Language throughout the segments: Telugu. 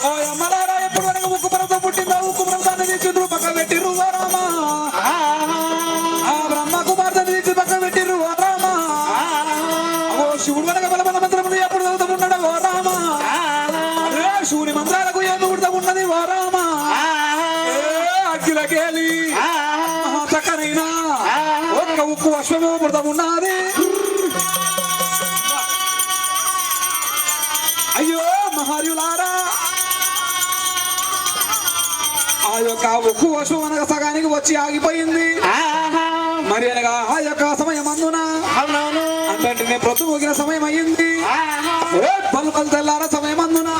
ఎప్పుడు మనకు ఉక్కు పరతో పుట్టిందా ఉక్కు పరతాన్ని తీసిండ్రు పక్క పెట్టిర్రు ఓ రామ బ్రహ్మ కుమార్తె తీసి పక్క పెట్టిర్రు ఓ రామ శివుడు వెనక బలబల మంత్రములు ఎప్పుడు చదువుతూ ఉన్నాడు ఓ రామ అదే శివుని మంత్రాలకు ఏమి ఉడతా ఉన్నది ఓ రామ అఖిలకేలి చక్కనైనా ఒక్క ఉక్కు అశ్వము పుడతా ఉన్నది అయ్యో మహార్యులారా ఆ యొక్క ఉక్కు వర్షం అనగా సగానికి వచ్చి ఆగిపోయింది మరి అనగా ఆ యొక్క సమయం అందున అంటే ప్రొద్దు ఊగిన సమయం అయ్యింది పలుకలు తెల్లార సమయం అందున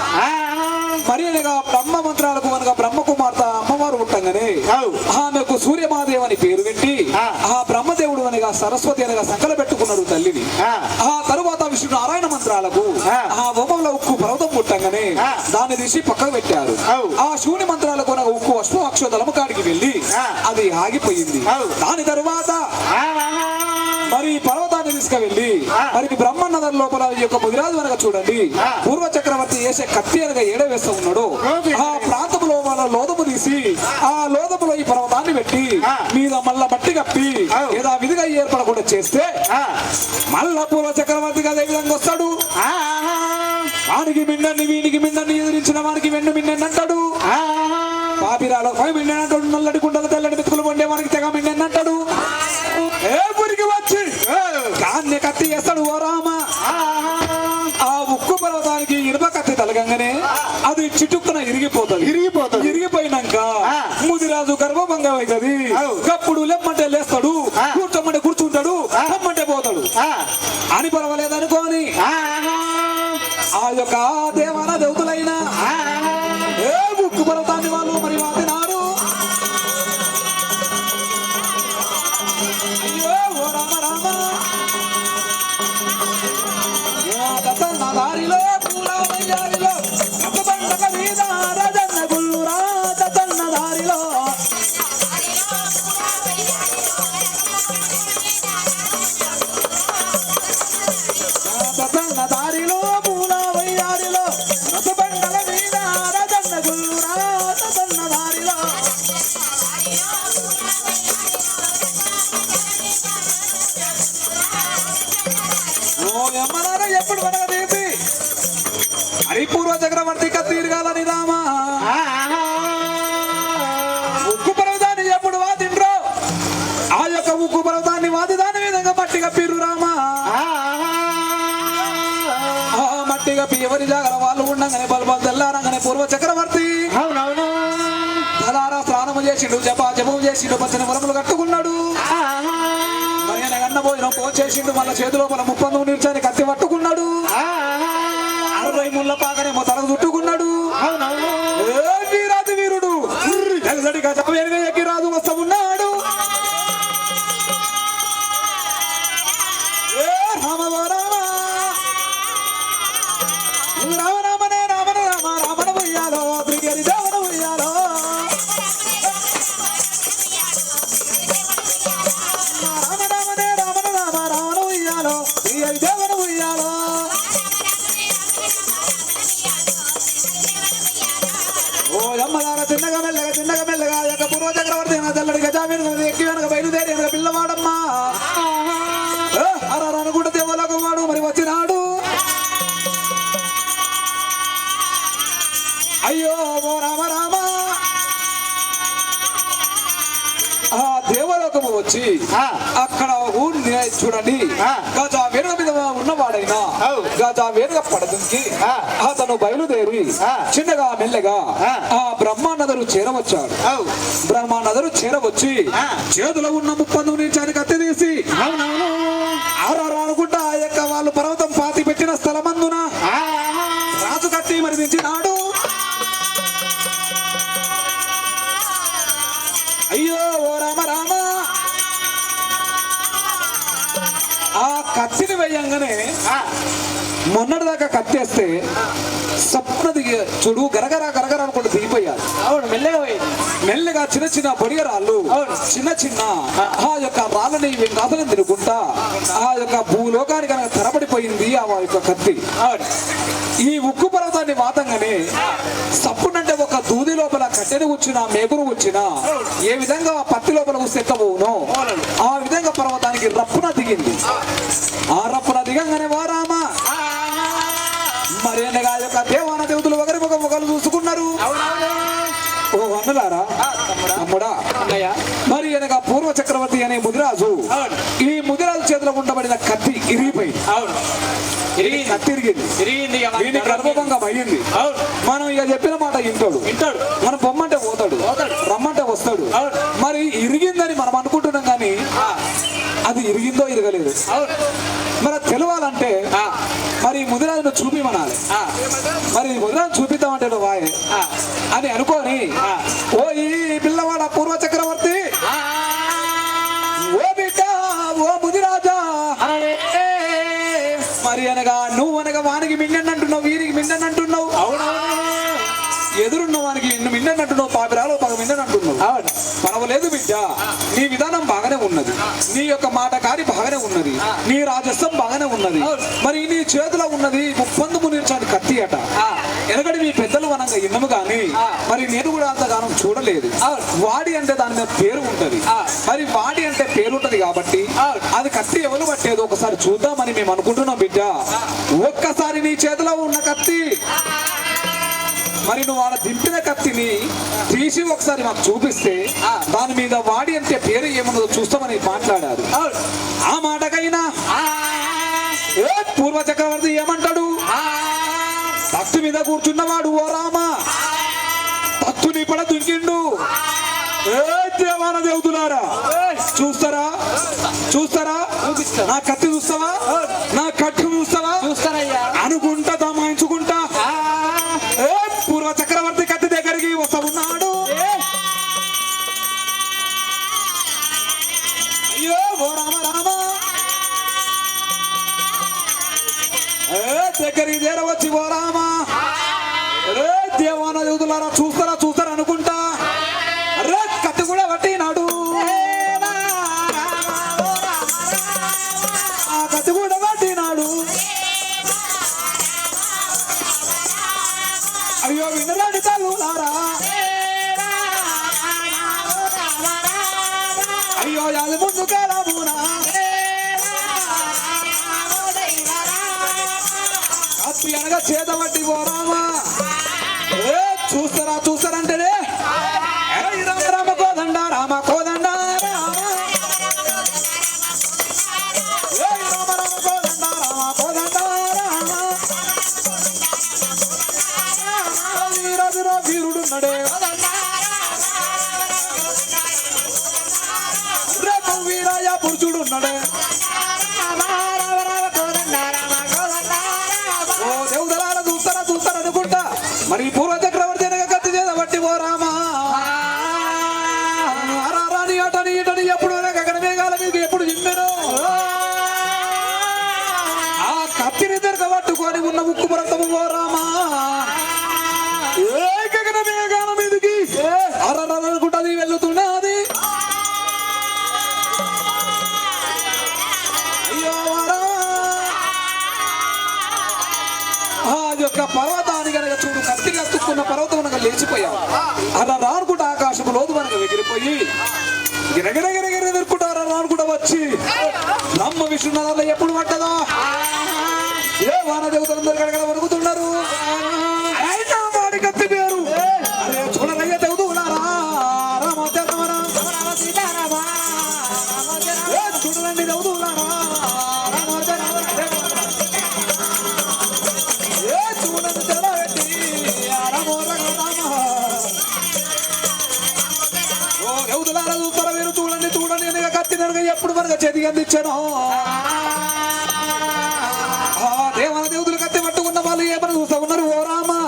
మరి అనగా బ్రహ్మ మంత్రాలకు అనగా బ్రహ్మ కుమార్తె అమ్మవారు పుట్టంగానే ఆమెకు సూర్యమాదేవి అని పేరు పెట్టి ఆ బ్రహ్మదేవుడు అనగా సరస్వతి అనగా సంకల పెట్టుకున్నాడు తల్లిని ఆ తరువాత విష్ణు నారాయణ మంత్రాలకు ఆ హోమంలో ఉక్కు పర్వతం పుట్టంగానే దాన్ని తీసి పక్కకు పెట్టారు ఆ శివుని మంత్రాలకు అనగా ఉక్కు అశ్వ అక్షోదలము కాడికి వెళ్ళి అది ఆగిపోయింది దాని తరువాత మరి పర్వతాన్ని తీసుకువెళ్ళి మరి బ్రహ్మనగర్ లోపల ఈ యొక్క ముదిరాజు అనగా చూడండి పూర్వ చక్రవర్తి వేసే కత్తి అనగా ఏడవేస్తా ఉన్నాడు ఆ ప్రాంతంలో మన లోదము తీసి ఆ లోదములో ఈ పర్వతాన్ని పెట్టి మీద మళ్ళా మట్టి కప్పి ఏదో విధిగా ఏర్పడకుండా చేస్తే మళ్ళా పూర్వ చక్రవర్తిగా అదే విధంగా వస్తాడు వానికి మిండని వీనికి మిండని ఎదిరించిన వానికి వెన్ను మిండని అంటాడు పాపిరాలో మిండని అంటాడు నల్లడి కుండలు తెల్లడి మెతుకులు వండే వానికి తెగ మిండని అంటాడు ఏ ఊరికి వచ్చి దాన్ని కత్తి వేస్తాడు ఓ రామ ఆ ఉక్కు పర్వతానికి ఇనుప కత్తి తలగంగానే అది చిటుక్కున ఇరిగిపోయినాక ముదిరాజు గర్భభంగం అవుతుంది కప్పుడు లెమ్మంటే లేస్తాడు కూర్చోమంటే కూర్చుంటాడు రమ్మంటే పోతాడు అని పర్వాలేదనుకోని ఆ యొక్క దేవాన దేవతలైన ఏ ఉక్కు పర్వతాన్ని వాళ్ళు మరి వాదినారు అయ్యో ఓ రామ రామ నా దారిలో పూల వయ్యారిలో బండక మీద రజన్న గుల్లురా తన్న దారిలో తన్న దారిలో పూల వయ్యారిలో బండల మీద రజన్న గుల్లురా తన్న దారిలో ఎప్పుడు పడగదేసి హరిపూర్వ చక్రవర్తి కత్తిరగాలని రామా ఉక్కు పర్వతాన్ని ఎప్పుడు వాదిండ్రో ఆ యొక్క ఉక్కు పర్వతాన్ని వాది దాని విధంగా మట్టి కప్పిర్రు రామా ఆ మట్టి కప్పి ఎవరి జాగర వాళ్ళు ఉండగానే బలబలు తెల్లారంగానే పూర్వ చక్రవర్తి తలారా స్నానము చేసిండు జపం చేసిండు పచ్చని వరములు కట్టుకున్నాడు భోజనం పోచేసిండు మళ్ళా చేతి లోపల 30 నిమిషాన్ని కత్తి పట్టుకున్నాడు 60 ముళ్ళ పాకనేమో తలకు చుట్టుకున్నాడు వీరాజు వీరుడు ఎగిరాజు వస్తా ఉన్నాడు రామరామనే రామన రామ రామణ ఉయ్యాలో బ్రిగేడి దేవన ఉయ్యాలో చిన్నగా మెల్లగా యొక్క పూర్వ చక్రవర్తి తెల్లడి గజామీన ఎక్కి వెనక బయలుదేరి వెనక పిల్లవాడమ్మా అనుకుంటే దేవలోకం వాడు మరి వచ్చినాడు అయ్యో ఓ రామ రామ ఆ దేవలోకము వచ్చి అక్కడ చూడండి గజా వేరుగ మీద ఉన్నవాడైనా గజా వేరుగ పడదుంకి అతను బయలుదేరి చిన్నగా మెల్లగా ఆ బ్రహ్మానదరు చేరవచ్చాడు బ్రహ్మానదరు చేరవచ్చి చేతులో ఉన్న 30 నిమిషానికి కత్తి తీసి అనుకుంటా ఆ యొక్క వాళ్ళు పర్వతం పాతి పెట్టిన స్థలమందున రాజు కత్తి మరి దించినాడు అయ్యో ఓ రామ రామ ఆ కత్తిని వేయంగానే మొన్నటిదాకా కత్తేస్తే సప్న దిగి చూడు గరగరా అనుకుంటూ దిగిపోయారు అవును మెల్లగా పోయింది మెల్లగా చిన్న చిన్న పొడిగరాళ్ళు చిన్న ఆ యొక్క రాళ్ళని గాథలను తిరుగుంటా ఆ యొక్క భూలోకానికి తరబడిపోయింది ఆ యొక్క కత్తి. ఈ ఉక్కు పర్వతాన్ని వాతంగానే సప్పునంటే ఒక దూది లోపల కట్టెను వచ్చినా మేకును వచ్చినా ఏ విధంగా పత్తి లోపల సెక్కబోను ఆ విధంగా పర్వతానికి రప్పున దిగింది. ఆ రప్పున దిగంగానే వారామా మరి అనగా యొక్క దేవాన దేవతలు ఒకరి ముఖముఖాలు చూసుకున్నారు. ఓ అన్నలారా తమ్ముడా, మరి అనగా పూర్వ చక్రవర్తి అనే ముదిరాజు ఈ ముదిరాజు చేతిలో ఉండబడిన కత్తి ఇరిగిపోయింది. కత్తి ఇరిగింది, దీనికి అనుభవంగా అయ్యింది. మనం ఇక చెప్పిన మాట ఇంటాడు, మనం పొమ్మంటే పోతాడు, రమ్మంటే వస్తాడు. మరి ఇరిగిందని మనం అనుకుంటున్నాం కానీ అది ఇరిగిందో ఇరగలేదు. మరి తెలవాలంటే మరి ముదిరాజును చూపిమనాలి. మరి ముదిరాజు చూపిద్దామంటే వాయే అని అనుకోని ఓ ఈ పిల్లవాడ పూర్వ చక్రవర్తి, ఓ బిడ్డ, ఓ ముదిరాజా, మరి అనగా నువ్వు అనగా వానికి మిండంటున్నావు, వీరికి మిండంటున్నావు, ఎదురున్న వానికి మిండంటున్నావు, పాపిరాలు పగ మిండంటున్నావు. పర్వాలేదు బిడ్డ, నీ విధానం బాగానే ఉన్నది, నీ యొక్క మాట కాని బాగానే ఉన్నది, నీ రాజస్వం బాగానే ఉన్నది. మరి నీ చేతిలో ఉన్నది ముప్పందుము నిలిచాడు కత్తి అట. ఎందుకంటే మీ పెద్దలు వనంగా ఇన్నము గాని మరి నేను కూడా అంతగానం చూడలేదు. వాడి అంటే దాని మీద పేరు ఉంటది, మరి వాడి అంటే పేరు ఉంటది కాబట్టి అది కత్తి ఎవరు పట్టేది ఒకసారి చూద్దామని మేము అనుకుంటున్నాం. బిడ్డ, ఒక్కసారి నీ చేతిలో ఉన్న కత్తి మరి నువ్వు వాళ్ళ దింపిన కత్తిని తీసి ఒకసారి మాకు చూపిస్తే దాని మీద వాడి అంటే పేరు ఏమన్నదో చూస్తామని మాట్లాడారు. ఆ మాటకైనా పూర్వ చక్రవర్తి ఏమంటాడు, తత్తు మీద కూర్చున్నవాడు ఓ రామా తత్తుని పడ దుంకిండు. దేవాన దేవతలారా చూస్తారా, చూస్తారా, నా కత్తి చూస్తావా, నా కట్టు చూస్తావా అనుకుంటా దమాయించుకుంటా పూర్వ చక్రవర్తి కత్తి దగ్గరికి వస్తా ఉన్నాడు. అయ్యో ఓ రామ రామ, దగ్గరికి చేరవచ్చి ఓ రామ, దేవాన దేవతలారా చూస్తారా, చూస్తారా అనుకుంటా కత్తి కూడా పట్టినాడు. ఆ కత్తి కూడా పట్టినాడు. అయ్యో వినరాని తల్లులారా, అయ్యో అది ముందు కాలమునా కత్తి అనగా చేతబట్టి పోరామా చూస్తారా, చూస్తారంటేనే రామ రామ కోదండ, రామ కోదండ, రామ రామ రామ కోదండ, రామ కోదండ, రామ వీరదుర వీరుడున్నడే, రేపు వీరయ్య పురుషుడున్నడే. ఓ దేవుదలాల చూస్తారా, చూస్తారా అనుకుంటా మరి పూర్వ చక్రవర్తి కత్తి చేత బట్టి ఓ రామా రాని అటని ఇటని ఎప్పుడు అక్కడ మేఘాల మీకు ఎప్పుడు చిమ్మెను ఆ కత్తిని దొరకబట్టుకొని ఉన్న ఉక్కు పర్వతము ఓ రామా గగన మేఘాల మీదకి అరనుకుంటది వెళ్తున్నది. అయ్యో ఆ యొక్క పర్వతాన్ని కనుక చూడు, కత్తి కత్తుకున్న పర్వతం కనుక లేచిపోయావు. అలా రానుకుంటా ఆకాశము లోతు కనుక ఎగిరిపోయి గిరగిరగిరగిర ఎదుర్కొంటా రానుకుంటా వచ్చి బ్రహ్మ విష్ణునాథాలు ఎప్పుడు పట్టదా ఏ వాన దేవతలందరూ కనుక వరుగుతున్నారు. వాడి కత్తి పేరు అరే చూడరయ్య దేవతలారా, చూడండి దేవతలారా, చూడండి చూడండి నేను కత్తి నడుగా ఎప్పుడు మనకు చేతికి అందించాను. దేవాల దేవతలు కత్తి పట్టుకున్న వాళ్ళు ఏమని చూస్తా ఉన్నారు ఓ రామా.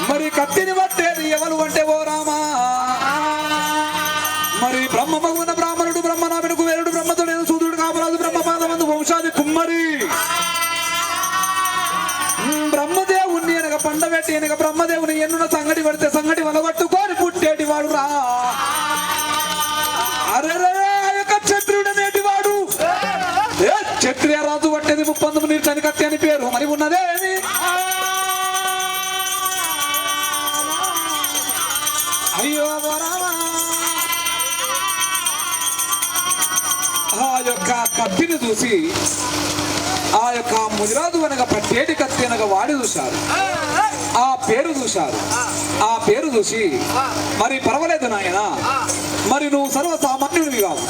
మరి కత్తిని పట్టేది ఎవరు అంటే ఓ రామా, మరి బ్రహ్మ మగున బ్రాహ్మణుడు బ్రహ్మనాభుడు కుబేరుడు బ్రహ్మతుడు సూర్యుడు కామరాజు బ్రహ్మపాదమందు వంశాది కుమ్మరి బ్రహ్మదేవుణ్ణి అనగా పండబెట్టి అనగా బ్రహ్మదేవుని ఎన్నున్న సంగటి పడితే సంగటి వలగొట్టుకొని పుట్టేటి వాడు రా. అరే యొక్క క్షత్రుడు అనేటి వాడు క్షత్రియ రాజు పట్టేది ముప్పందుము నీర్చని కత్తి అని పేరు మరి ఉన్నదేమి అయ్యో ఆ యొక్క కత్తిని చూసి ఆ యొక్క ముదిరాజు అనగా పట్టేటి కత్తి అనగా వాడి చూశారు ఆ పేరు చూశారు ఆ పేరు చూసి మరి పర్వాలేదు నాయన మరి నువ్వు సర్వసామాన్యుడివి కావు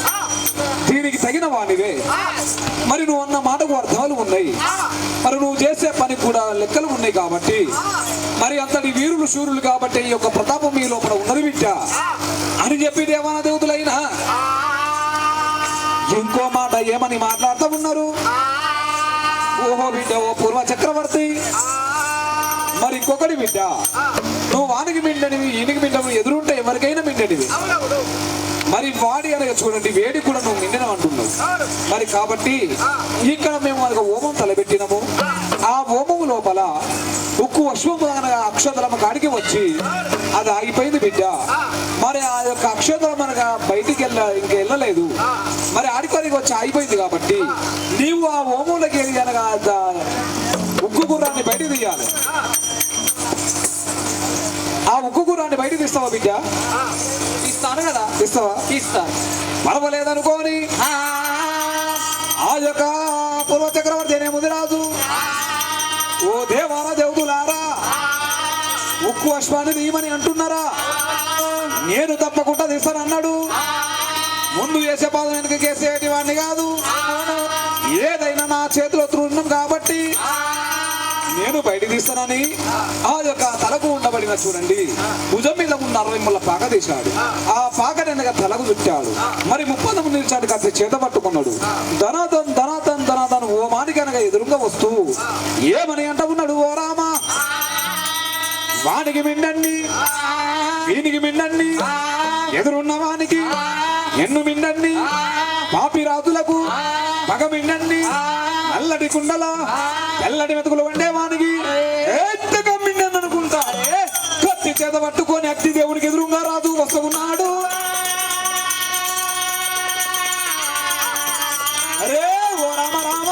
దీనికి తగిన వాడివే మరి నువ్వు అన్న మాటకు అర్థాలు ఉన్నాయి మరి నువ్వు చేసే పని కూడా లెక్కలు ఉన్నాయి కాబట్టి మరి అంతటి వీరులు శూరులు కాబట్టి ఈ యొక్క ప్రతాపం మీ లోపల ఉన్నది బిడ్డ అని చెప్పి దేవాన దేవతలైనా ఇంకో మాట ఏమని మాట్లాడుతూ ఉన్నారు ఓహో బిడ్డ ఓ పూర్వ చక్రవర్తి మరి ఇంకొకటి బిడ్డ నువ్వు వానికి మిండనివి ఈయనకి మిండవు ఎదురుంటే ఎవరికైనా మిండనివి మరి వాడి అనగా చూడండి వేడి కూడా నువ్వు మిండినం అంటున్నావు మరి కాబట్టి ఇక్కడ మేము అనగా హోమం తలబెట్టినము ఆ హోమము లోపల ఉక్కు అశ్వము అనగా అక్షతలం కాడికి వచ్చి అది ఆగిపోయింది బిడ్డ మరి ఆ యొక్క అక్షతలం అనగా బయటికి వెళ్ళలేదు మరి ఆడికోరికి వచ్చి ఆగిపోయింది కాబట్టి నీవు ఆ హోమంలోకి వెళ్ళి అనగా ఉక్కు గుర్రాన్ని బయటికి తీయాలి ఆ ఉక్కు గుర్రాన్ని బయటికి తీస్తావా బిడ్డ ఇస్తాను కదా ఇస్తావా ఇస్తాను పర్వాలేదనుకోని ఆ యొక్క పూర్వ చక్రవర్తి అనే ముదిరాజు ఓ దేవారా దేవతులారా ఉక్కు అశ్వాన్ని తీయమని అంటున్నారా నేను తప్పకుండా తీస్తాను అన్నాడు ముందు వేసే పాదం వెనుక కేసేటి వాడిని కాదు ఏదైనా నా చేతిలో తృణం కాబట్టి నేను బయటికి తీస్తానని ఆ యొక్క తలకు ఉండబడిన చూడండి భుజం మీద ఉన్న 60 ముళ్ళ పాక తీశాడు ఆ పాకనగా తలకు చుట్టాడు మరి 30 నిలిచాడు కత్తి చేత పట్టుకున్నాడు ధనాథన్ ధనాథన్ ధనాథన్ ఓ మానికనగా ఎదురుగా వస్తూ ఏమని అంట ఉన్నాడు ఓ రామా వానికి మిండండి వీనికి మిండండి ఎదురున్న వానికి ఎన్ను మిండండి పాపి రాజులకు పగ మిండండి నల్లటి కుండల తెల్లటి మెతుకులు వండేవానికి ఎంతగా మిండని అనుకుంటా కత్తి చేత పట్టుకొని అగ్ని దేవునికి ఎదురుగా రాజు వస్తున్నాడు అరే ఓ రామ రామ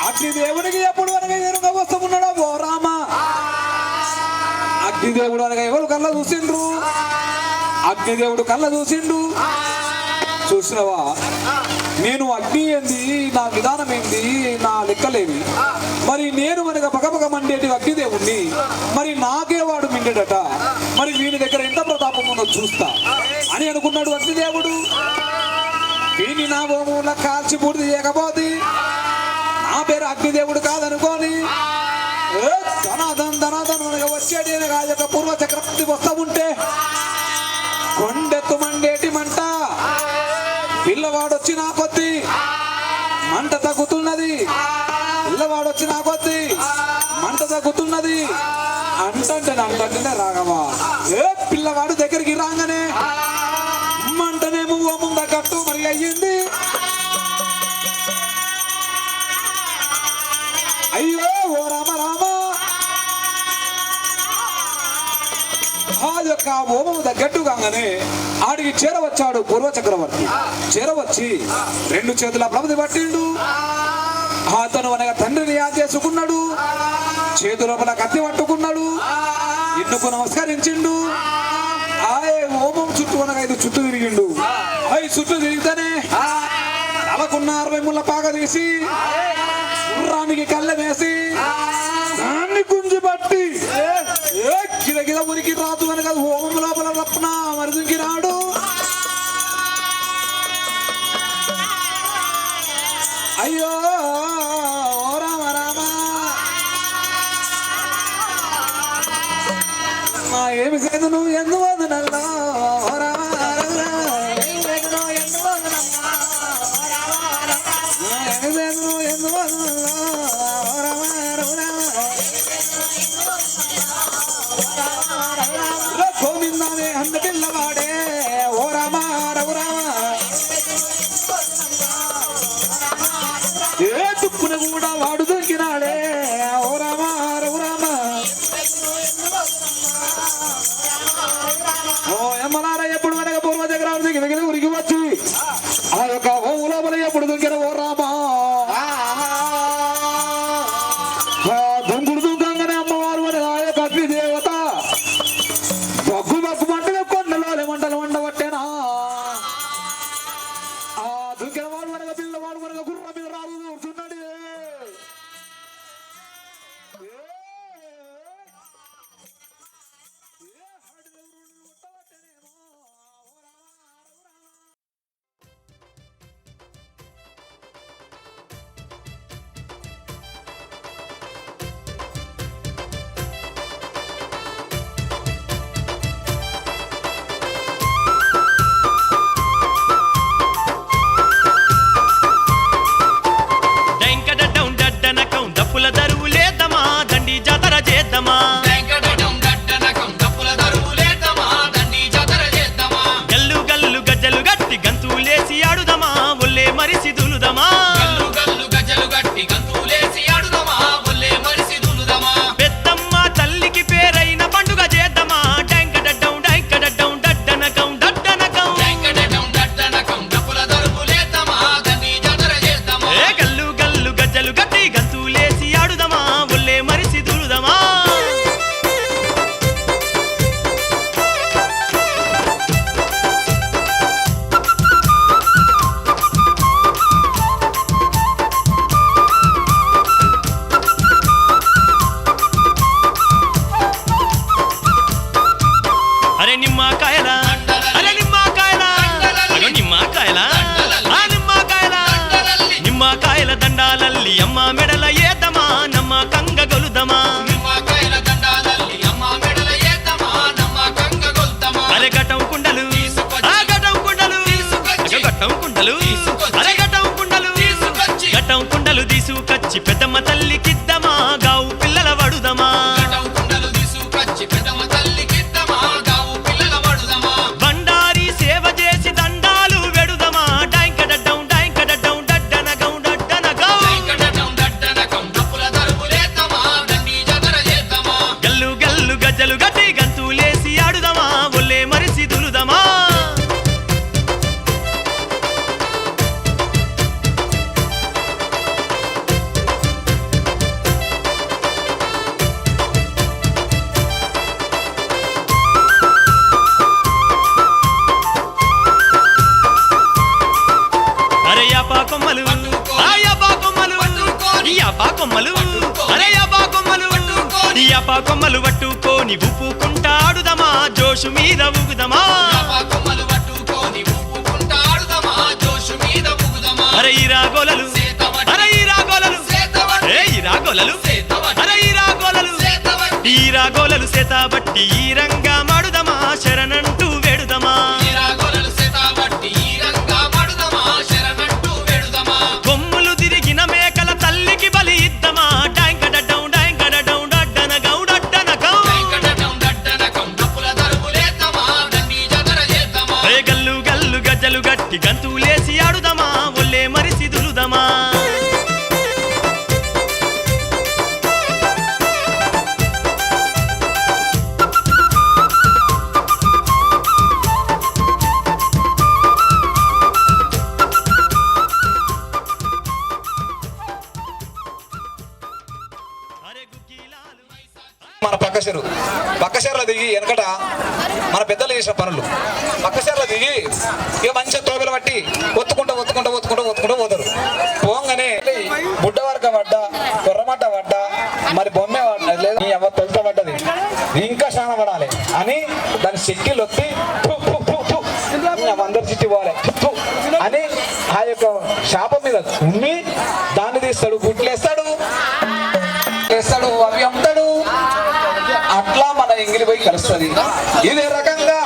అగ్ని దేవునికి ఎప్పుడు అనగా ఎదురుగా వస్తున్నాడా ఓ రామ అగ్నిదేవుడు అనగా ఎవరు కళ్ళ చూసిండ్రు అగ్నిదేవుడు కళ్ళ చూసిండు చూసినవా నేను అగ్ని ఏంది నా విధానం ఏంది నా లెక్కలేవి మరి నేను మనక పగపగ మండేటి అగ్నిదేవుణ్ణి మరి నాకే వాడు మిండేడట మరి వీని దగ్గర ఎంత ప్రతాపం ఉందో చూస్తా అని అనుకున్నాడు అగ్నిదేవుడు వీని నా భూముల కాల్చి పూర్తి చేయకపోతే నా పేరు అగ్నిదేవుడు కాదనుకోని ధనాధన్ ధనాధన్ మనగా వచ్చేటి ఆ యొక్క పూర్వ చక్రవర్తి వస్తా ఉంటే కొండెత్తు మండేటి మంట పిల్లవాడొచ్చి నా కొద్ది మంట తగ్గుతున్నది పిల్లవాడొచ్చి నా కొద్ది మంట తగ్గుతున్నది అంటంటేనే రాగవా పిల్లవాడు దగ్గరికి రాగానే మంటనేమో ఓమం తగ్గట్టు మరి అయ్యింది అయ్యో ఓ రామ రామ ఆ యొక్క హోమము తగ్గట్టు కాగానే ఆడికి చేరవచ్చాడు పూర్వ చక్రవర్తి చేరవచ్చి 2 చేతుల ప్రభుది పట్టిండు అతను అనగా తండ్రిని యాద్ చేసుకున్నాడు చేతు లోపల కత్తి పట్టుకున్నాడు ఇన్నుకు నమస్కరించిండు ఆయే హోమం చుట్టూ అనగా 5 చుట్టూ తిరిగిండు 5 చుట్టూ తిరిగితేనే తలకున్న 60 ముళ్ళ పాక తీసి గుర్రానికి కళ్ళ వేసి దాన్ని గుంజి పట్టి గిద ఉనికి రాదు అనగా హోమం లోపల రప్న మరుదుకి రాడు అయ్యో రామ రామ ఏమి సేదు నువ్వు ఎందు వదనల్లా గోవిందానే అన్న పిల్లవాడే ఓ రామ రఘురామ ఏ తుప్పున కూడా వాడు దొరికినాడే ఓ రామ రఘురామ ఓ ఎమ్మలారా ఎప్పుడు వరకు పూర్వ చక్రవర్తి దగ్గర ఉరికి వచ్చి ఆ లోపల ఎప్పుడు దుంకిన ఓ రామా దుంకుడు దుంకంగానే అమ్మవారు అని నాయక అగ్ని దేవత బగ్గు బగ్గు మంటలు కొండలోని మంటలు వండబట్టేనా ఆ దుంకిన వాడు అనగా పిల్లవాడు అనగా గుర్ర మీద రాదు కూర్చున్నాడు తీసుకొచ్చి పెద్దమ్మ తల్లికిద్దమా గావు పిల్లల వడుదమా బండారి సేవ చేసి దండాలు వెడుదమా డాంకడడ్డం డాంకడడ్డం డడ్డనగం డడ్డనగం గల్లు గల్లు గజ్జలు గట్టి గంతులేసి ఆడుదమా ఒళ్ళే మరిసి దులుదమా కొమ్మలు ఆయపా కొమ్మలు ఈయపా కొమ్మలు అరే యాపా కొమ్మలు ఈయపా కొమ్మలు పట్టుకొని ఊపుకుంటాడుదమా జోషు మీద ఊగుదమా అరే ఈ రాగోలలు అరే ఈ రాగోలలు ఏ ఈ రాగోలలు అరే ఈ రాగోలలు ఈ రాగోలలు సేతాబట్టి ఈ రంగా మాడుదమా శరణంటూ వేడుదమా గట్టి గంతులేసి ఆడుదమా ఒళ్ళే మరిసి దులుదమా మన పక్కశెరలో దిగి వెనకట మన పెద్దలు చేసిన పనులు పక్కశెరలో దిగి ఇక మంచిగా తోబెలు పట్టి ఒత్తుకుంటూ పోతారు. పోగానే బుడ్డవరక పడ్డ కొర్రమట్ట పడ్డ మరి బొమ్మె లేదు ఎవరు తొలుత పడ్డది ఇంకా శాన పడాలి అని దాని చెక్కిలు ఒత్తి అందరు చిట్టి పోవాలి అని ఆ యొక్క శాపం మీద ఉమ్మి దాన్ని తీస్తాడు గుట్లేస్తాడు అవి అమ్ముతాడు. అట్లా మన ఎంగిలి పోయి కలుస్తుంది. ఇదే రకంగా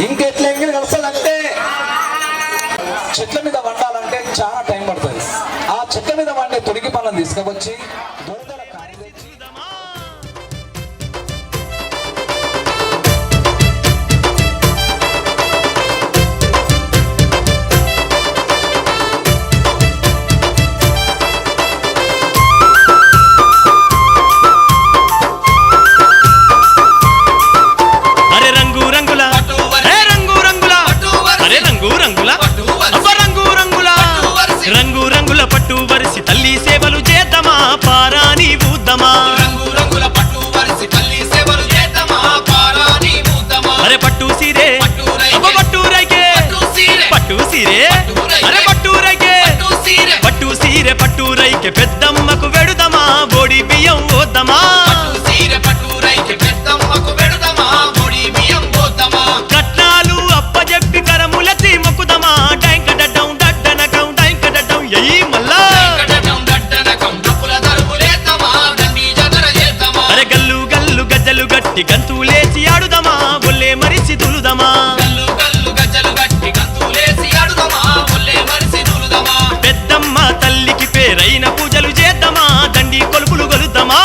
ఇంకెట్లా ఎంగిలి కలుస్తుంది అంటే చెట్ల మీద వండాలంటే చాలా టైం పడుతుంది. ఆ చెట్ల మీద వండే తొడిగి పనులను తీసుకువచ్చి రంగు రంగుల పోద్దమా కట్నాలు అప్పజెప్పి కరములెత్తి మొక్కుదమా డైంక డడ్డం డడ్డనకం డైంక డడ్డం ఎయ్యి మల్లా అరే గల్లు గల్లు గజ్జలు గట్టి గంతులేసి ఆడుదమా ఒళ్ళే మరిసి తులుదమా పెద్దమ్మ తల్లికి పేరైన పూజలు చేద్దామా దండి కొలుపులు గొలుద్దామా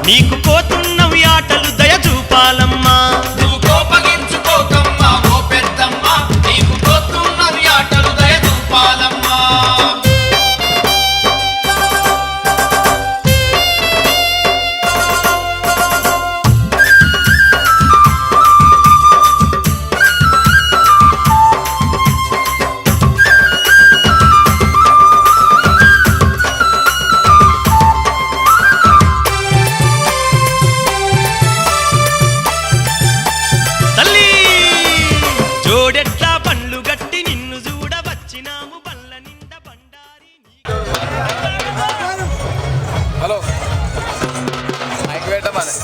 నీకు పోతున్నవి ఆటలు దయ చూపాలమ్మా నువ్వు కోపగించుకోకమ్మా ఓ పెద్దమ్మ నీకు పోతున్నవి ఆటలు దయ చూపాలమ్మా తల్లి జోడెట్లా పండ్లు గట్టి నిన్ను చూడవచ్చినాము బల్ల నిండా బండారి హలో మైక్ పెట్టమని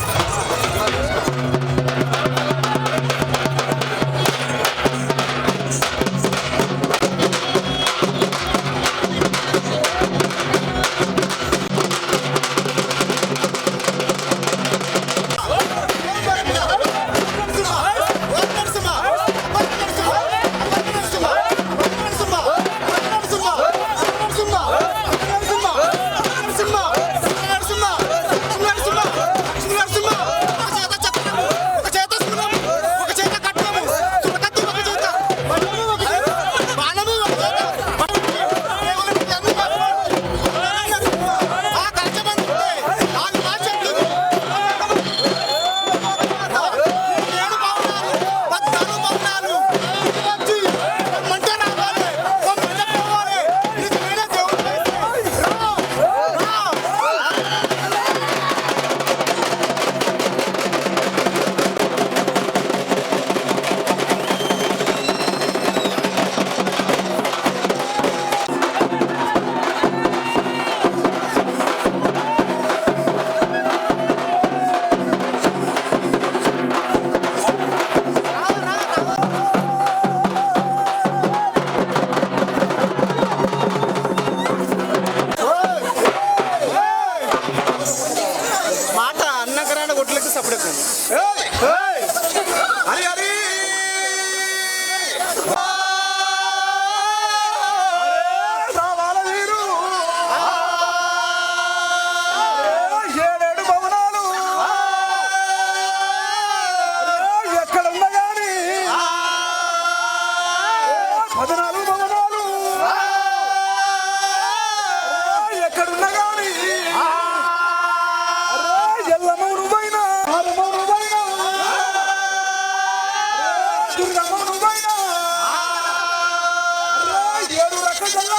మాట అన్నకరాన ఒట్లకి సపడకు హరి హరి రావాల వీరు ఏడేడు భవనాలు ఎక్కడున్నా గాని 14 భవనాలు ఎక్కడున్నా గాని ఎల్లమూరు పైన ఆరుమూరు పైన దుర్గమ్మూరు పైన 7 రకాల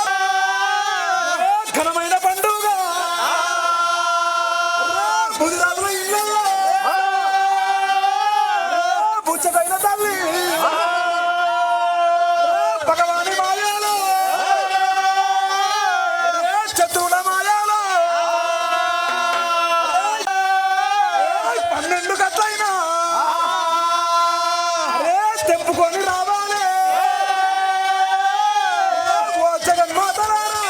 ఘనమైన పండుగ ముదిరాజుల ఇళ్ళల్లో ముచ్చటైన తల్లి భగవాని మాయాలో చతురుల మాయాలో 12 గట్లైనా తెంపుకొని రావాలి ఓ జగన్మాతలారా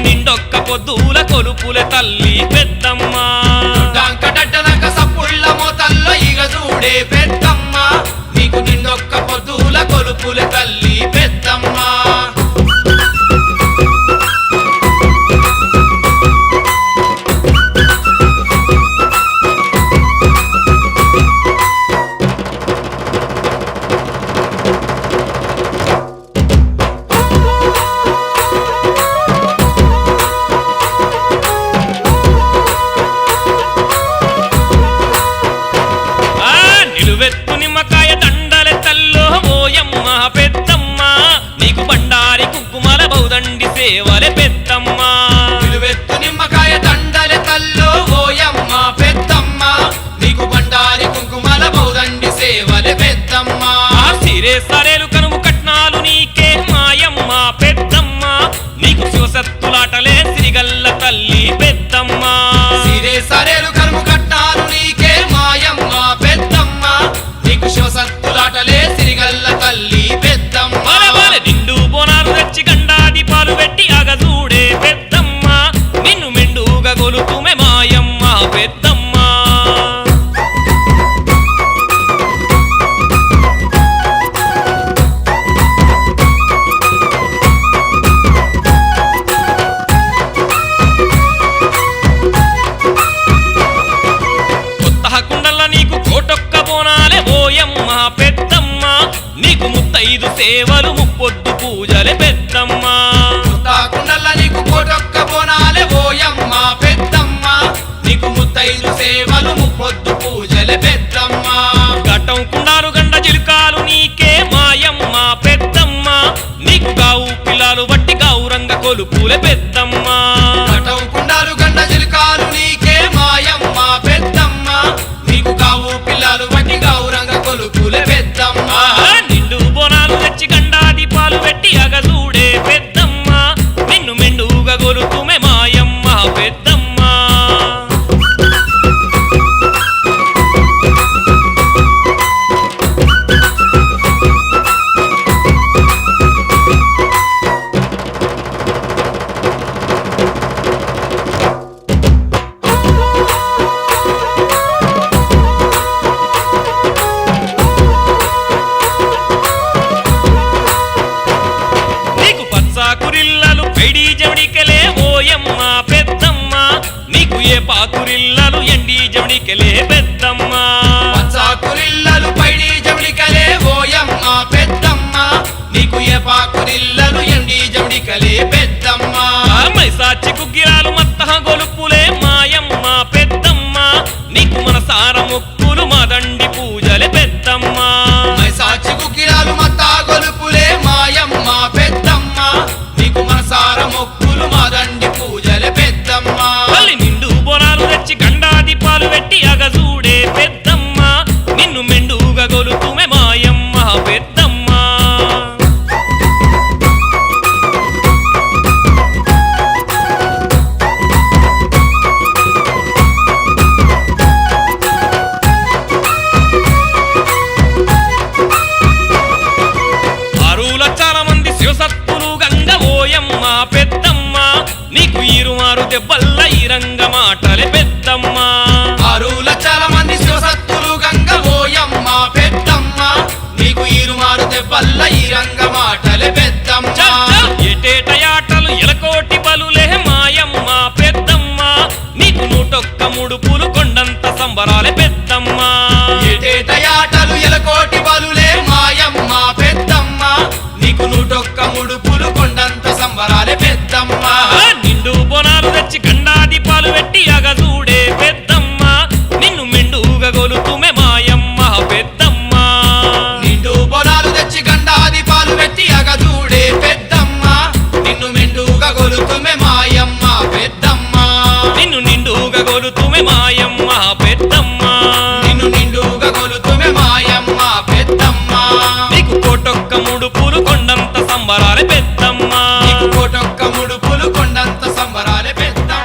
నిండొక్క పొద్దుల కొలుపుల తల్లి పెద్దమ్మ డంకడడ్డనక సప్పుళ్ళ మోతల్లో ఇగ చూడే పెద్దమ్మ నీకు నిండొక్క పొద్దుల కొలుపుల తల్లి పెద్దమ్మ నిలువెత్తు నిమ్మకాయ దండల తల్లో ఓయమ్మ పెద్దమ్మ నీకు బండారి కుంకుమల బౌదండి సేవలే పెద్దమ్మ నిలువెత్తు నిమ్మకాయ దండల తల్లో ఓయమ్మ పెద్దమ్మ నీకు బండారి కుంకుమల బౌదండి సేవలే పెద్దమ్మ సిరే సరేలు కనుము కట్నాలు నీకే మాయమ్మ పెద్దమ్మ నీకు శివసత్తులాటలే సిరిగల్ల తల్లి పెద్దమ్మ సిరే సరేలు కనుము కట్టాలు నీకే మాయమ్మ పెద్దమ్మ నీకు శివసత్తులాటలే సిరిగల్ల తల్లి పెద్దమ్మ నిండు బోనాలు తెచ్చి గండాది పాలు పెట్టి అగజూడే పెద్దమ్మ నిన్ను మెండుగా గొలుతుమే మాయమ్మ పెద్దమ్మ కుండల నీకు కోటొక్క బోనాలే ఓయమ్మ పెద్దమ్మ నీకు ముత్తైదు సేవలు ముప్పొద్దు పూజలే పెద్దమ్మ కుండల నీకు కోటొక్క బోనాలే ఓయమ్మ పెద్దమ్మ నీకు ముత్తైదు సేవలు ముప్పొద్దు పూజలే పెద్దమ్మ ఘట్టం కుండాలు గండ చిలుకాలు నీకే మాయమ్మ పెద్దమ్మ నీకు గావు పిల్లలు బట్టి గౌరంగ కొలుపులే పెద్దమ్మ ఘటం కుండాలు గండ చిలుకాలు నీకే మాయమ్మ పెద్దమ్మ నీకు కావు పిల్లలు వట్టి గౌరంగ కొలుపులే పెద్దమ్మ నిండు బోనాలు తెచ్చి గండాది పాలు పెట్టి అగజూడే పెద్దమ్మ నిన్ను మెండుగా గొలుతుమే మాయమ్మ పెద్దమ్మ నీకు పచ్చాకురిల్లలు పైడి జవడికెలే ఓయమ్మ పెద్దమ్మ నీకు ఏ పాకురిల్లలు ఎండి జవడికెలే పెద్దమ్మ పచ్చాకురిల్లలు పైడి జవడికలే ఓయమ్మ పెద్దమ్మ నీకు ఏ పాకురిల్లలు ఎండి జవడికలే పెద్దమ్మ మైసాచి కుగ్గిరాలు మత్తహ గొలుపులే మాయమ్మ పెద్దమ్మ నీకు మనసార మొక్కులు మాదండి పూజలే పెద్దమ్మ మైసాచి కుక్కిరాలు మత్తా గొలుపులే మాయమ్మ పెద్దమ్మ నీకు మనసార మొక్కులు మాదండి పూజలే పెద్దమ్మ తల్లి నిండు బోనాలు తెచ్చి గండాది పాలు పెట్టి అగజూడే పెద్దమ్మ నిన్ను మెండుగా గొలుతుమే మాయమ్మ పెద్దమ్మ చాలా మంది శివసత్తులు గంగ ఓయమ్మ పెద్దమ్మ నీకు ఈరుమారు దెబ్బల్ల ఈ రంగ మాటలే పెద్దమ్మ ఆరుల చాలా మంది శివసత్తులు గంగ ఓయమ్మ పెద్దమ్మ నీకు ఈరుమారు దెబ్బల్ల ఈ రంగ మాటలే పెద్దమ్మ ఏటేటయాటలు ఎలకోటి బలులే మాయమ్మ పెద్దమ్మ నీకు నూటొక్క ముడుపులు కొండంత సంబరాలే పెద్దమ్మ ఏటేటయాటలు ఎలకోటి బలులే మాయమ్మ పెద్దమ్మ నీకు నూటొక్క ముడుపులు కొండంత సంబరాలే పెద్దమ్మ నిండు బోనాలు తెచ్చి గండాది పాలు పెట్టి అగజూడే పెద్దమ్మ నిన్ను మెండుగా గొలుతుమే మాయమ్మ పెద్దమ్మ నిండు బొనాలు తెచ్చి గండాది పాలు పెట్టి అగజూడే పెద్దమ్మ నిన్ను మెండుగా గొలుతుమే మాయమ్మ పెద్దమ్మ నిన్ను నిండుగా గొలుతుమే మాయమ్మ పెద్దమ్మ నిన్ను నిండుగా గొలుతుమే మాయమ్మ పెద్దమ్మ నీకు కోటొక్క ముడుపులు కొండంత సంబరాలే పెద్దమ్మ నీకు కోటొక్క ముడుపులు కొండంత సంబరాలే పెద్దమ్మ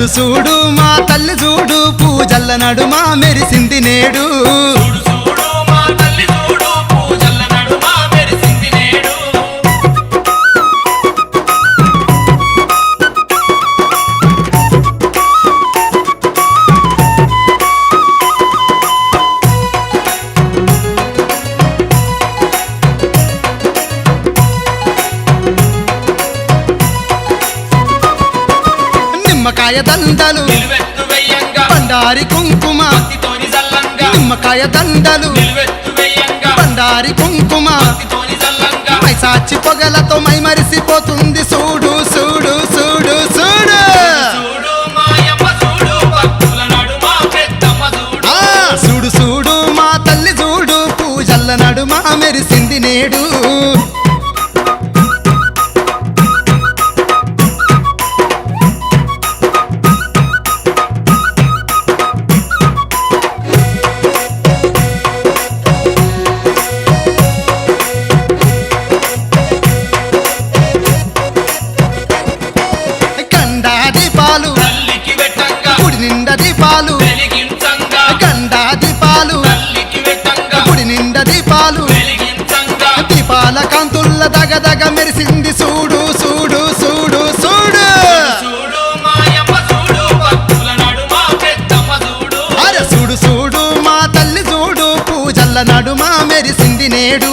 చూడు చూడు మా తల్లి చూడు పూజల్ల నడుమ మెరిసింది నేడు చూడు చూడు మా తల్లి చూడు పూజల్ల నడుమ మెరిసింది నేడు నిమ్మకాయ దండలు నిలువెత్తు వెయ్యంగా బండారి కుంకుమ భక్తితోని జల్లంగా నిమ్మకాయ దండలు నిలువెత్తు వెయ్యంగా బండారి కుంకుమ భక్తితోని జల్లంగా మైసాచి పొగలతో మై మరిసిపోతుంది చూడు చూడు చూడు చూడు చూడు మాయమ్మ చూడు భక్తుల నడుమ పెద్దమ్మ చూడు ఆ చూడు చూడు మా తల్లి చూడు పూజల్ల నడుమ మెరిసింది నేడు గండా దీపాలు తల్లికి వెట్టంగా గుడి నిండా దీపాలు వెలిగించంగా గండా దీపాలు తల్లికి వెట్టంగా గుడి నిండా దీపాలు వెలిగించంగా దీపాల కాంతుల్ల దగదగ మెరిసింది చూడు చూడు చూడు చూడు చూడు మాయమ్మ చూడు భక్తుల నడుమ పెద్దమ్మ చూడు అరే చూడు చూడు మా తల్లి చూడు పూజల్ల నడుమ మెరిసింది నేడు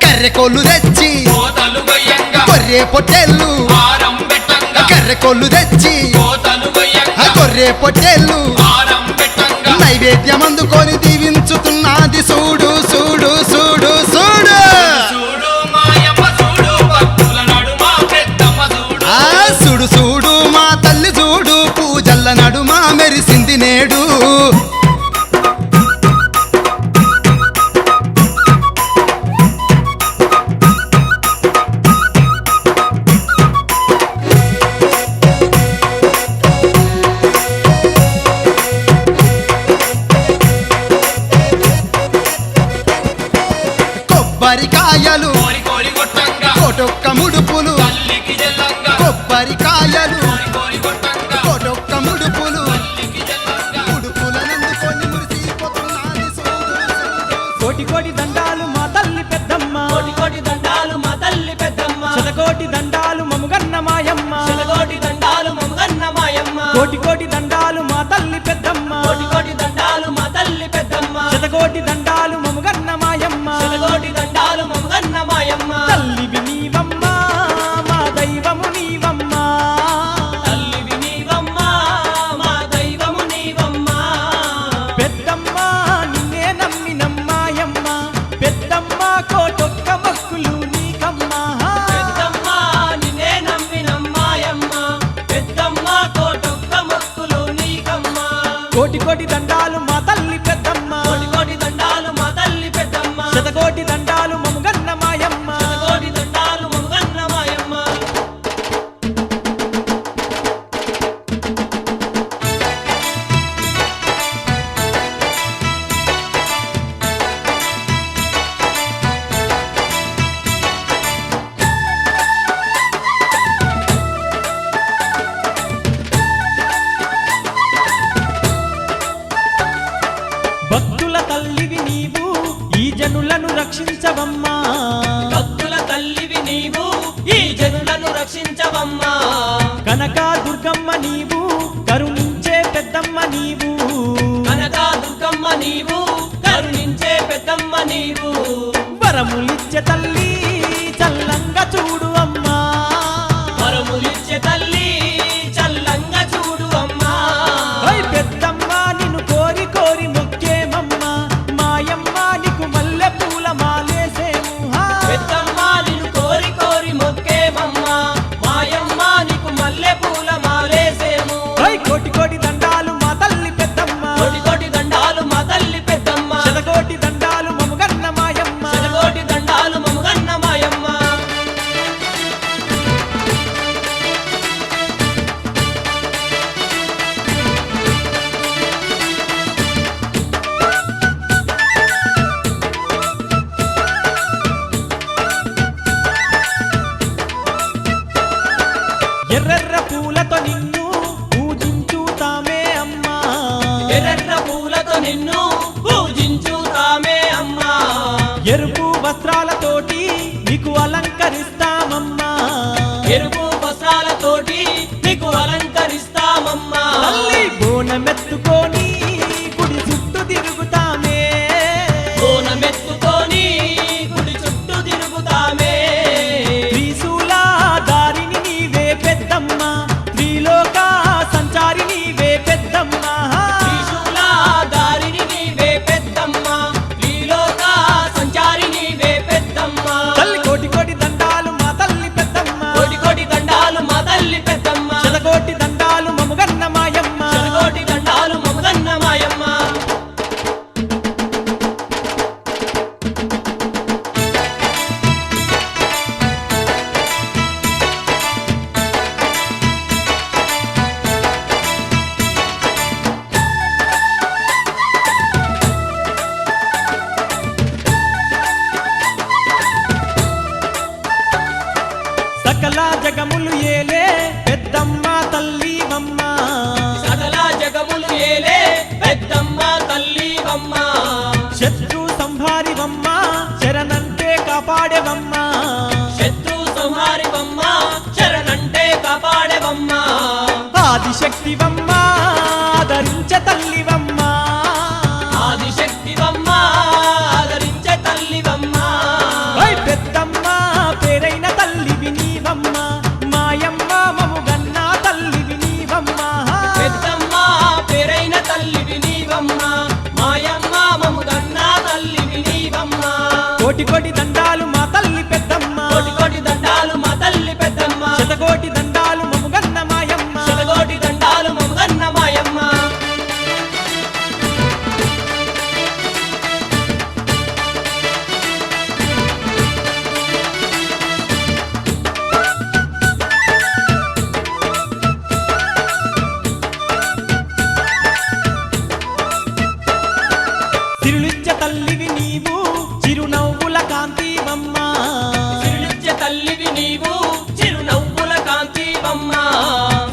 కర్రెకోళ్ళు తెచ్చి కోతలు గొయ్యంగా కొర్రే పొట్టేళ్ళు ఆరం పెట్టంగా కర్రెకోళ్ళు తెచ్చి కోతలు గొయ్యంగా కొర్రే పొట్టేళ్ళు ఆరం పెట్టంగా నైవేద్యం అందుకొని దీవించుతున్నది చూడు చూడు చూడు చూడు చూడు మాయమ్మ చూడు భక్తుల నడుమ పెద్దమ్మ చూడు ఆ చూడు చూడు మా తల్లి చూడు పూజల్ల నడుమ మెరిసింది నేడు కొబ్బరికాయలు కోరి కోరి కొట్టంగా కోటొక్క ముడుపులు తల్లికి జల్లంగా కొబ్బరికాయలు కోరి కోరి కొట్టంగా కోటొక్క ముడుపులు తల్లికి జల్లంగా ముడుపులనందుకొని మురిసిపోతున్నది చూడు కోటి కోటి దండాలు మా తల్లి పెద్దమ్మ కోటి కోటి దండాలు మా తల్లి పెద్దమ్మ శతకోటి దండాలు మముగన్న మాయమ్మ శతకోటి దండాలు మమ్మగన్న మాయమ్మ కోటి కోటి దండాలు మా తల్లి పెద్దమ్మ కోటి కోటి దండాలు మా తల్లి పెద్దమ్మ శతకోటి దండాలు మముగన్న మాయమ్మ శతకోటి దండాలు మమ్మగన్న మాయమ్మ తల్లివి నీవమ్మ మా దైవము నీవమ్మ తల్లివి నీవమ్మ మా దైవము నీవమ్మ పెద్దమ్మ నిన్నే నమ్మినమ్మాయమ్మ పెద్దమ్మ కోటొక్క మొక్కులు నీకమ్మ పెద్దమ్మ నిన్నే నమ్మినమ్మాయమ్మ పెద్దమ్మ కోటొక్క మొక్కులు నీకమ్మ కోటి కోటి దండాలు మా తల్లి పెద్దమ్మ కోటి కోటి దండాలు మా తల్లి పెద్దమ్మ శతకోటి దండాలు మముగన్న మాయమ్మ శతకోటి దండాలు మమ్మగన్న మాయమ్మ భక్తుల తల్లివి నీవు ఈ జనులను రక్షించవమ్మా భక్తుల తల్లివి నీవు ఈ జనులను రక్షించవమ్మా కనకా దుర్గమ్మ నీవు కరుణించే పెద్దమ్మ నీవు కనకా దుర్గమ్మ నీవు కరుణించే పెద్దమ్మ నీవు వరములిచ్చే తల్లి చల్లంగా చూడు అమ్మా వరములిచ్చే తల్లి చల్లంగా చూడు అమ్మా ఓయ్ పెద్దమ్మ నిన్ను కోరి కోరి మొక్కేమమ్మ మాయమ్మ నీకు మల్లె పూల మాలేసేము పెద్దమ్మ నిన్ను కోరి కోరి మొక్కేమమ్మ మాయమ్మ నీకు మల్లె పూల మాలేసేము ఓయ్ కోటి కోటి దండాలు మా తల్లి పెద్దమ్మ కోటి కోటి దండాలు మా తల్లి పెద్దమ్మ శతకోటి దండాలు మముగన్న మాయమ్మ శతకోటి దండాలు మమ్మగన్న మాయమ్మ ఎర్రెర్ర పూలతో నిన్ను పూజించుతామే అమ్మా ఎర్ర పూలతో నిన్ను పూజించుతామే అమ్మా ఎరుపు వస్త్రాలతోటి నీకు అలంకరిస్తామమ్మా ఎరుపు వస్త్రాలతోటి నీకు అలంకరిస్తామమ్మా తల్లి బోనమెత్తుకొని గుడి చుట్టూ తిరుగుతామే బోనమెత్తుకొని గుడి చుట్టూ తిరుగుతామే త్రిశూల దారిని నీవే పెద్దమ్మ త్రిలోక సంచారి నీవే పెద్దమ్మ త్రిశూల దారిని నీవే పెద్దమ్మ త్రిలోక సంచారి నీవే పెద్దమ్మ తల్లి కోటి కోటి దండాలు మా తల్లి పెద్దమ్మ కోటి కోటి దండాలు మా తల్లి పెద్దమ్మ శతకోటి దండాలు మముగన్న మాయమ్మ కోటి దండాలు మమగన్న మాయమ్మ సకల జగములు ఏలే పెద్దమ్మ తల్లి మమ్మ సకల జగములు ఏలే పెద్దమ్మ తల్లివమ్మ శత్రు సంహారివమ్మ శరణంటే కాపాడేవమ్మ శత్రు సంహారివమ్మ శరణంటే కాపాడేవమ్మ ఆదిశక్తివమ్మ ఆదరించ తల్లివమ్మ ఆదిశక్తివమ్మ ఆదరించే తల్లివమ్మ ఓయ్ పెద్దమ్మ పేరైన తల్లివి నీవమ్మ మాయమ్మ మముగన్న తల్లివి నీవమ్మ పెద్దమ్మ పేరైన తల్లివి నీవమ్మ మాయమ్మ మముగన్న తల్లివి నీవమ్మ కోటి కోటి దండాలు మా తల్లి పెద్దమ్మ కోటి కోటి దండాలు మా తల్లి పెద్దమ్మ శతకోటి దండాలు మముగన్న మాయమ్మ శతకోటి దండాలు మముగన్న మాయమ్మ తిరులిచ్చ తల్లివి నీవు చిరునవ్వుల కాంతివమ్మ తిరులిచ్చే తల్లివి నీవు చిరునవ్వుల కాంతివమ్మ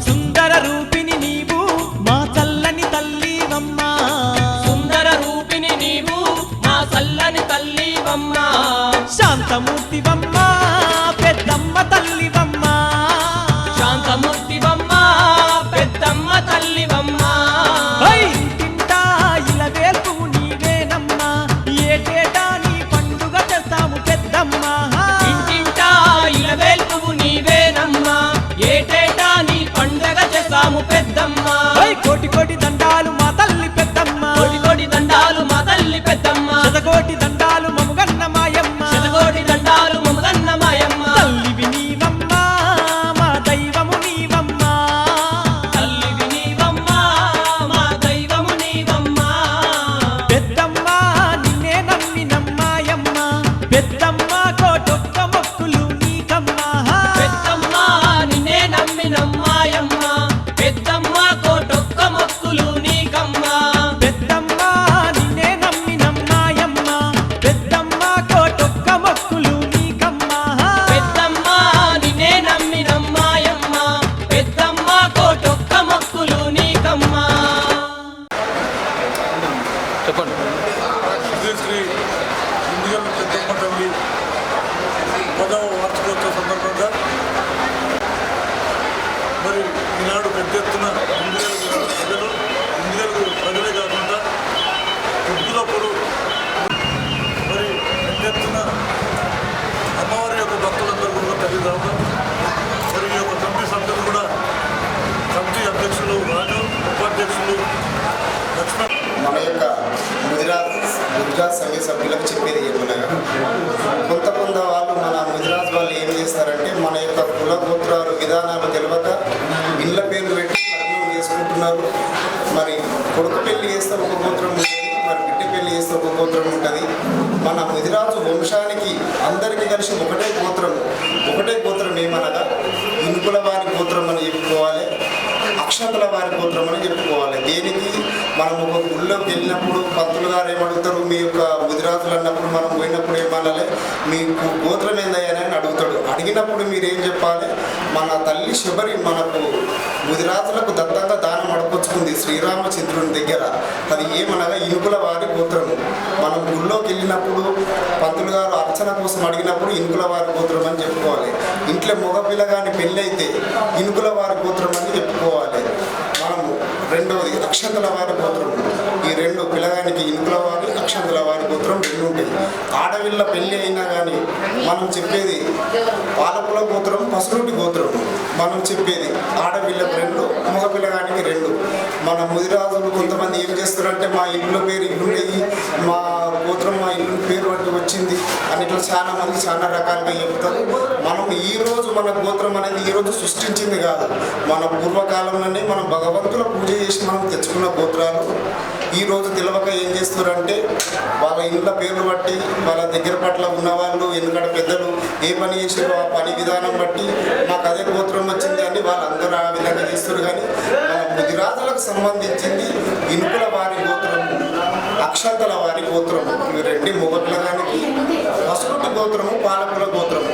సుందర రూపిణి నీవు మా చల్లని తల్లివమ్మ సుందర రూపిణి నీవు మా చల్లని తల్లివమ్మ శాంతమూర్తివమ్మ పెద్దమ్మ తల్లివమ్మ శాంతమూర్తివమ్మ పెద్దమ్మ తల్లివమ్మ ఓయ్ ఇంటింటా ఇలవేల్పు నీవేనమ్మ ఏటేటా నీ పండుగ చేస్తాము పెద్దమ్మ ఇంటింటా ఇలవేల్పువు నీవేనమ్మ ఏటేటా నీ పండగ చేసాము పెద్దమ్మ ఓయ్ కోటి కోటి దండాలు మా తల్లి పెద్దమ్మ కోటి కోటి దండాలు మా తల్లి పెద్దమ్మ శతకోటి దండాలు మముగన్న మాయమ్మ శతకోటి దండాలు మమగన్న మాయమ్మ తల్లివి నీవమ్మ మా దైవము నీవమ్మ తల్లివి నీవమ్మ మా దైవము నీవమ్మ పెద్దమ్మ నిన్నే నమ్మినమ్మాయమ్మ పెద్దమ్మ కోటొక్క మొక్కులు నీకమ్మ పెద్దమ్మ నిన్నే నమ్మినమ్మాయమ్మ పెద్దమ్మ కోటొక్క మొక్కులు నీకమ్మ పెద్దమ్మ నిన్నే నమ్మినమ్మాయమ్మ పెద్దమ్మ కోటొక్క మొక్కులు నీకమ్మ పెద్దమ్మ నిన్నే నమ్మినమ్మాయమ్మ పెద్దమ్మ కోటొక్క మొక్కులు నీకమ్మ శ్రీ ఇండియన్ పెద్దమ్మ తల్లి 10వ వార్షికోత్సవ సందర్భంగా మరి ఈనాడు పెద్ద ఎత్తున ప్రజలే కాకుండా వృద్ధులప్పుడు మరి పెద్ద ఎత్తున అమ్మవారి యొక్క భక్తులందరూ కూడా తల్లి రావడం మరి ఈ యొక్క కమిటీ సభ్యులు కూడా కమిటీ అధ్యక్షులు రాజు ఉపాధ్యక్షులు లక్ష్మణ్ మన యొక్క గుజరాత్ సంఘ సభ్యులకు చెప్పేది ఏమనగా కొంత వాళ్ళు మన గుజరాత్ వాళ్ళు ఏం చేస్తారంటే మన యొక్క కుల గోత్రాలు విధానాలు తెలియక ఇళ్ళ పేర్లు పెట్టి లగ్నం చేసుకుంటున్నారు. మరి కొడుకు పెళ్లి చేస్తే ఒక గోత్రం ఉంటుంది, మరి బిడ్డ పెళ్లి చేస్తే ఒక గోత్రం ఉంటుంది. మన ముదిరాజు వంశానికి అందరికీ కలిసి ఒకటే గోత్రం ఏమనగా ఇనుకుల వారి గోత్రం అని చెప్పుకోవాలి, అక్షతల వారి గోత్రం అని చెప్పుకోవాలి. దేనికి మనం ఒక ఊళ్ళోకి వెళ్ళినప్పుడు పంతులు గారు ఏమడుగుతారు, మీ యొక్క ముదిరాజులు అన్నప్పుడు మనం పోయినప్పుడు ఏమనాలి, మీకు గోత్రం ఏందయ్యా అని అడుగుతాడు. అడిగినప్పుడు మీరు ఏం చెప్పాలి? మన తల్లి శబరి మనకు ముదిరాజులకు దత్తంగా దానం అడపొచ్చుకుంది శ్రీరామచంద్రుని దగ్గర. అది ఏమనగా ఇనుకుల వారి గోత్రము. మనం గుళ్ళోకి వెళ్ళినప్పుడు పంతులు గారు అర్చన కోసం అడిగినప్పుడు ఇనుకుల వారి గోత్రం అని చెప్పుకోవాలి. ఇంట్లో మగ పిల్లగాని పెళ్ళి అయితే ఇనుకుల వారి గోత్రం అని చెప్పుకోవాలి. మనము రెండవది అక్షంతల వారి గోత్రం. ఈ రెండు పిల్లగానికి ఇనుకుల వారి అక్షంతల వారి గోత్రం రెండు ఉంటాయి. ఆడవిళ్ళ పెళ్ళి అయినా కానీ మనం చెప్పేది పాలకుల గోత్రం, పసురుటి గోత్రం. మనం చెప్పేది ఆడపిల్లకు రెండు, మగ పిల్లగానికి రెండు. మన ముదిరాజులు కొంతమంది ఏం చేస్తారంటే మా ఇంట్లో పేరు ఇల్లుండేవి, మా గోత్రం మా ఇల్లు పేరు బట్టి వచ్చింది అని ఇట్లా చాలా మంది చాలా రకాలుగా చెప్తారు. మనం ఈరోజు మన గోత్రం అనేది ఈరోజు సృష్టించింది కాదు. మన పూర్వకాలంలోనే మనం భగవంతుల పూజ చేసి మనం తెచ్చుకున్న గోత్రాలు. ఈరోజు తెలియక ఏం చేస్తారంటే వాళ్ళ ఇంట్లో పేర్లు బట్టి వాళ్ళ దగ్గర పట్ల ఉన్నవాళ్ళు ఎందుకంటే పెద్దలు ఏ పని చేసారో ఆ పని విధానం బట్టి మాకు అదే గోత్రం వచ్చింది అని వాళ్ళందరూ ఆ విధంగా చేస్తారు. కానీ మన ముదిరాజులకు సంబంధించింది ఇనుకుల వారి గోత్రము, అక్షంతల వారి గోత్రము. ఇవి రెండు మొగపిల్లగానికి పసుపుటి గోత్రము, పాలకుల గోత్రము.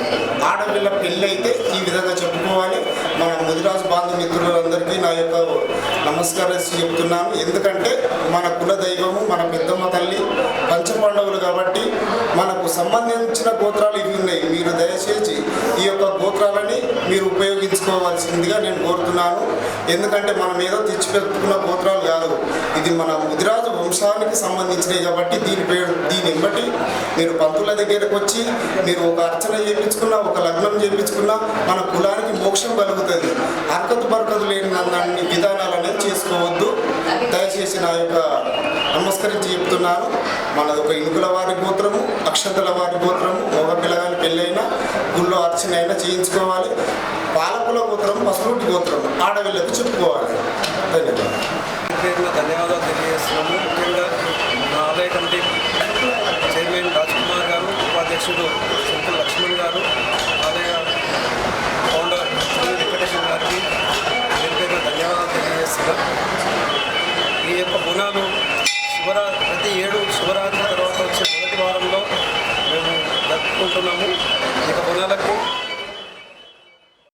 ఆడపిల్ల పెళ్ళి అయితే ఈ విధంగా చెప్పుకోవాలి. మన ముదిరాజు బంధుమిత్రులందరికీ నా యొక్క నమస్కారం చెప్తున్నాను. ఎందుకంటే మన కుల దైవము మన పెద్దమ్మ తల్లి పంచపాండవులు కాబట్టి మనకు సంబంధించిన గోత్రాలు ఇవి ఉన్నాయి. మీరు దయచేసి ఈ యొక్క గోత్రాలని మీరు ఉపయోగించుకోవాల్సిందిగా నేను కోరుతున్నాను. ఎందుకంటే మనం ఏదో తెచ్చిపెట్టుకున్న గోత్రాలు కాదు, ఇది మన ముదిరాజు వంశానికి సంబంధించినవి కాబట్టి దీని బట్టి మీరు పంతుల దగ్గరకు వచ్చి మీరు ఒక అర్చన చేయించుకున్నా, ఒక లగ్నం చేయించుకున్నా మన కులానికి మోక్షం కలుగుతుంది. హరకతు బరకతు లేని అన్ని విధానాలు అనేది చేసుకోవద్దు. దయచేసి నా యొక్క నమస్కరించి చెప్తున్నాను. మనది ఒక ఇనుకుల వారి గోత్రము, అక్షంతల వారి గోత్రము. మగ పిల్లగాని పెళ్ళైనా గుళ్ళో అర్చన అయినా చేయించుకోవాలి. పాలకుల గోత్రం, పసురుటి గోత్రం ఆడవిళ్ళకు చెప్పుకోవాలి. ధన్యవాదాలు తెలియజేస్తున్నాము. ముఖ్యంగా నా ఆలయ కమిటీ చైర్మన్ రాజ్కుమార్ గారు, ఉపాధ్యక్షుడు సింపుల్ లక్ష్మణ్ గారు, ఆలయ ఫౌండర్ వెంకటేశ్వర గారికి పేరు ధన్యవాదాలు తెలియజేస్తున్నాం. ఈ యొక్క బోనాలు ప్రతి ఏడు శివరాత్రి తర్వాత వచ్చే మొదటి వారంలో మేము జరుపుకుంటున్నాము. ఈ యొక్క బోనాలకు